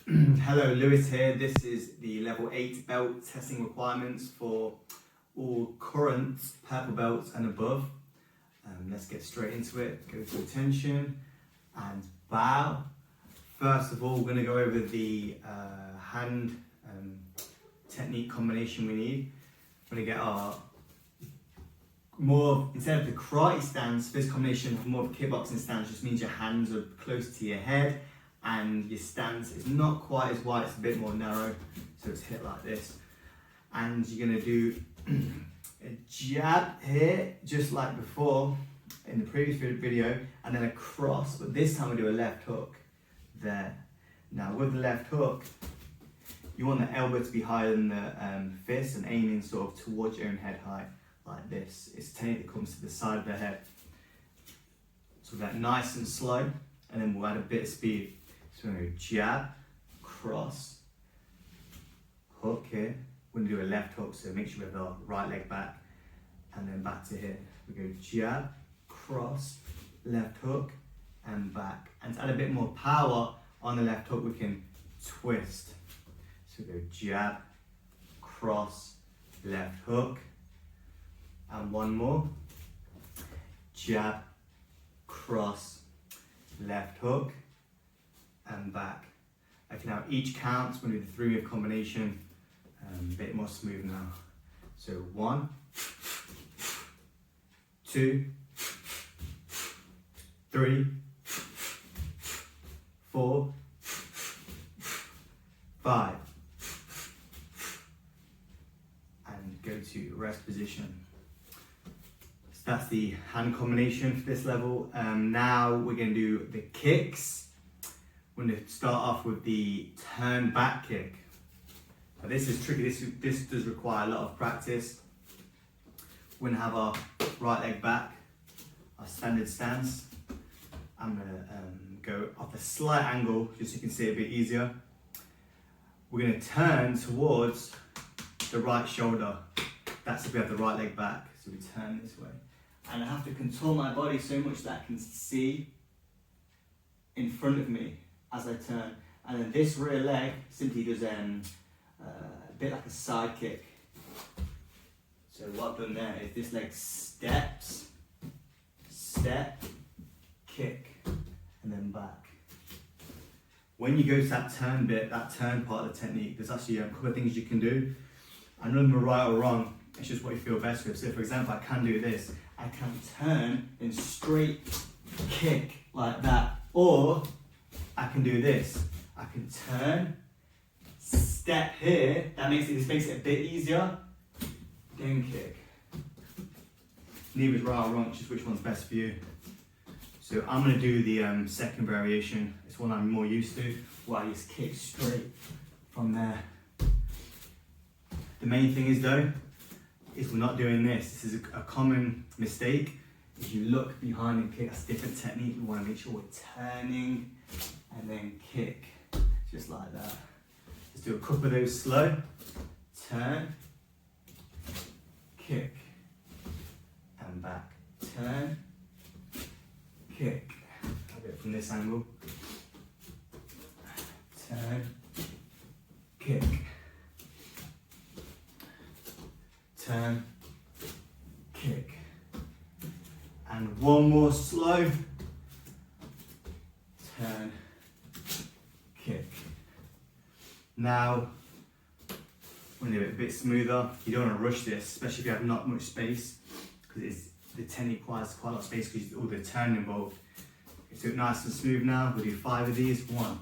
Hello, Lewis here. This is the level 8 belt testing requirements for all current purple belts and above. Let's get straight into it. Go to attention and bow. First of all, we're going to go over the hand technique combination we need. We're going to get our instead of the karate stance, this combination of more of a kickboxing stance just means your hands are close to your head and your stance is not quite as wide, it's a bit more narrow, so it's hit like this. And you're going to do a jab here, just like before in the previous video, and then a cross, but this time we do a left hook there. Now with the left hook, you want the elbow to be higher than the fist and aiming sort of towards your own head height, like this. It's a technique that comes to the side of the head. So that nice and slow, and then we'll add a bit of speed. So we're going to go jab, cross, hook here. We're going to do a left hook, so make sure we have the right leg back, and then back to here. We go jab, cross, left hook, and back. And to add a bit more power on the left hook, we can twist. So we go jab, cross, left hook, and one more. Jab, cross, left hook, and back. Okay, now each counts. We're going to do the 3-move combination, a bit more smooth now. So 1, 2, 3, 4, 5, and go to rest position. So that's the hand combination for this level. Now we're going to do the kicks. We're going to start off with the turn back kick. Now this is tricky, this does require a lot of practice. We're going to have our right leg back, our standard stance. I'm going to go off a slight angle just so you can see it a bit easier. We're going to turn towards the right shoulder. That's if we have the right leg back. So we turn this way. And I have to contour my body so much that I can see in front of me as I turn. And then this rear leg simply does a bit like a side kick. So what I've done there is this leg steps, step, kick, and then back. When you go to that turn bit, that turn part of the technique, there's actually a couple of things you can do. And none of them are right or wrong, it's just what you feel best with. So for example, I can do this. I can turn and straight kick like that. Or I can do this. I can turn, step here, this makes it a bit easier, then kick. Neither is right or wrong, it's just which one's best for you. So I'm going to do the second variation. It's one I'm more used to, where I just kick straight from there. The main thing is though, is we're not doing this. This is a common mistake. If you look behind and kick, that's a different technique. We want to make sure we're turning and then kick, just like that. Let's do a couple of those slow. Turn, kick, and back. Turn, kick. I'll do it from this angle. Turn, kick. Turn, kick. And one more slow. Turn, kick. Now, we're going to do it a bit smoother. You don't want to rush this, especially if you have not much space, because the technique requires quite a lot of space because all the turn involved. Let's do it nice and smooth now. We'll do 5 of these. 1.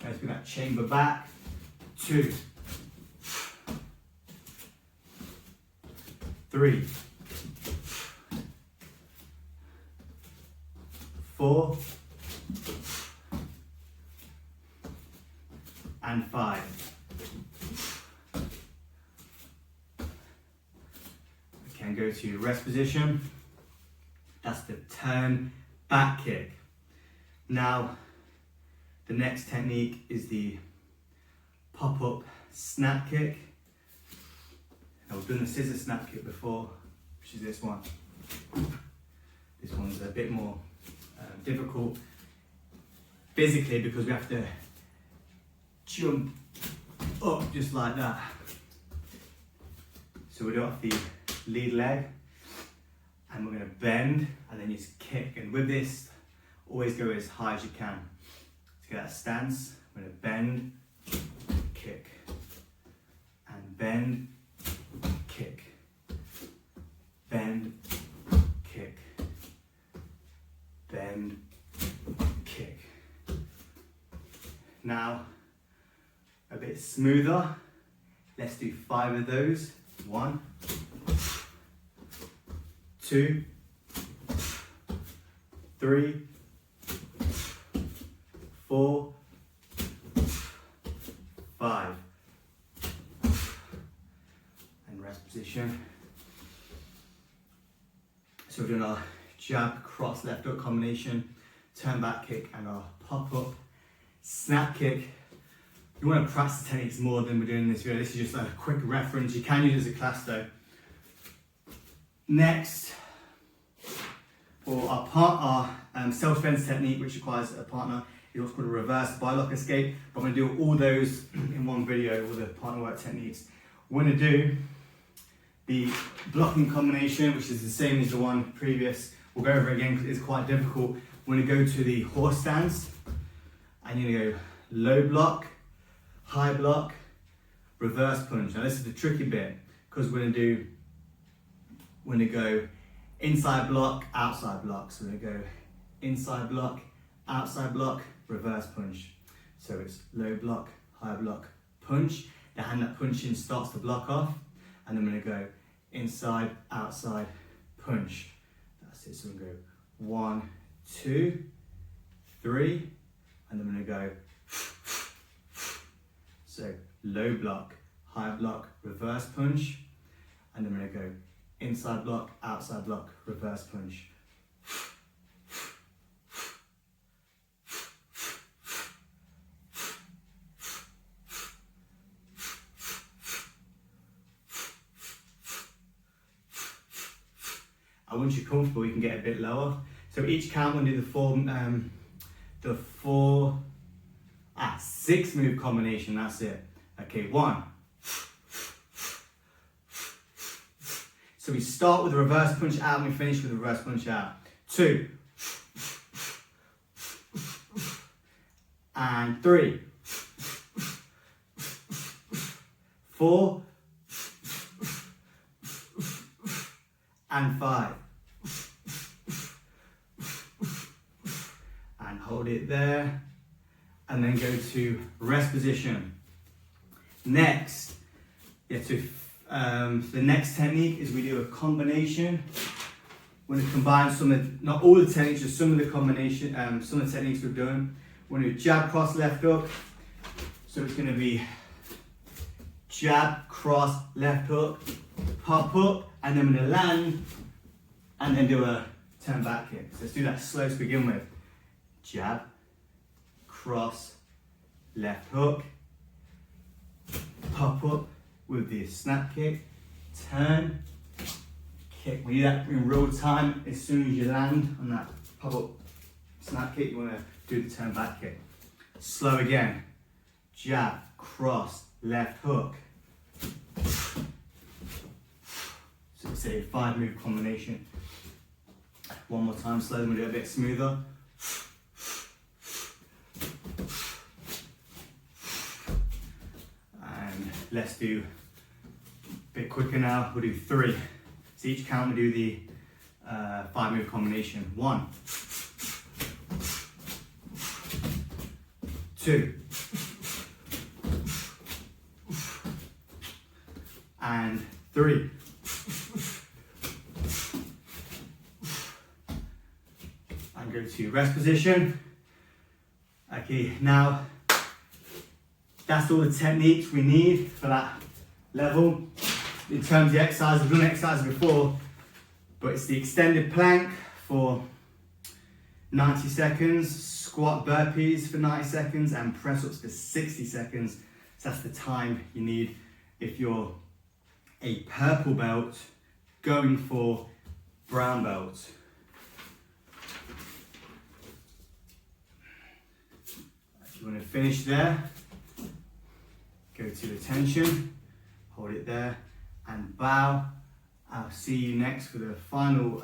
Let's bring that chamber back. 2. 3. 4. And 5. We can go to rest position. That's the turn back kick. Now, the next technique is the pop-up snap kick. Now, we've done the scissor snap kick before, which is this one. This one's a bit more difficult physically because we have to jump up just like that. So we do it off the lead leg, and we're going to bend and then just kick. And with this, always go as high as you can to get that stance. I'm going to bend, kick, and bend, kick, bend, kick, bend, kick. Now, a bit smoother. Let's do 5 of those. 1, 2, 3, 4, 5. And rest position. So we're doing our jab, cross, left hook combination, turn back kick, and our pop up, snap kick. You want to practice the techniques more than we're doing in this video. This is just a quick reference. You can use it as a class though. Next, for our self-defense technique, which requires a partner, is what's called a reverse bylock escape. But I'm going to do all those in one video, all the partner work techniques. We're going to do the blocking combination, which is the same as the one previous. We'll go over it again because it's quite difficult. We're going to go to the horse stance, and you're going to go low block, high block, reverse punch. Now this is the tricky bit because we're going to go inside block, outside block. So we're going to go inside block, outside block, reverse punch. So it's low block, high block, punch. The hand that punching starts to block off, and then we're going to go inside, outside, punch. That's it. So we're going to go 1, 2, 3, and then we're going to go. So low block, high block, reverse punch, and then we're going to go inside block, outside block, reverse punch. And once you're comfortable, you can get a bit lower. So each count, we'll do the 6 move combination, that's it. Okay, 1. So we start with a reverse punch out and we finish with a reverse punch out. 2. And 3. 4. And 5. And hold it there. And then go to rest position. Next, the next technique is we do a combination. We're going to combine not all the techniques, just some of the combination, some of the techniques we're doing. We're going to do jab, cross, left hook. So it's going to be jab, cross, left hook, pop up, and then we're going to land, and then do a turn back kick. So let's do that slow to begin with. Jab, cross, left hook, pop up with the snap kick, turn, kick. We do that in real time. As soon as you land on that pop up snap kick, you want to do the turn back kick. Slow again. Jab, cross, left hook. So it's a 5 move combination. One more time, slow, then we'll do it a bit smoother. Let's do a bit quicker now. We'll do 3. So each count we do the 5 move combination. 1, 2, and 3. And go to rest position. Okay, now that's all the techniques we need for that level. In terms of the exercise, we've done exercises before, but it's the extended plank for 90 seconds, squat burpees for 90 seconds, and press ups for 60 seconds. So that's the time you need if you're a purple belt going for brown belt. If you want to finish there, to attention, hold it there, and bow. I'll see you next for the final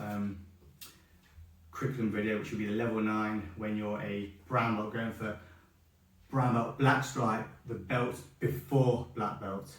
curriculum video, which will be the level 9 when you're a brown belt, going for brown belt, black stripe, the belt before black belt.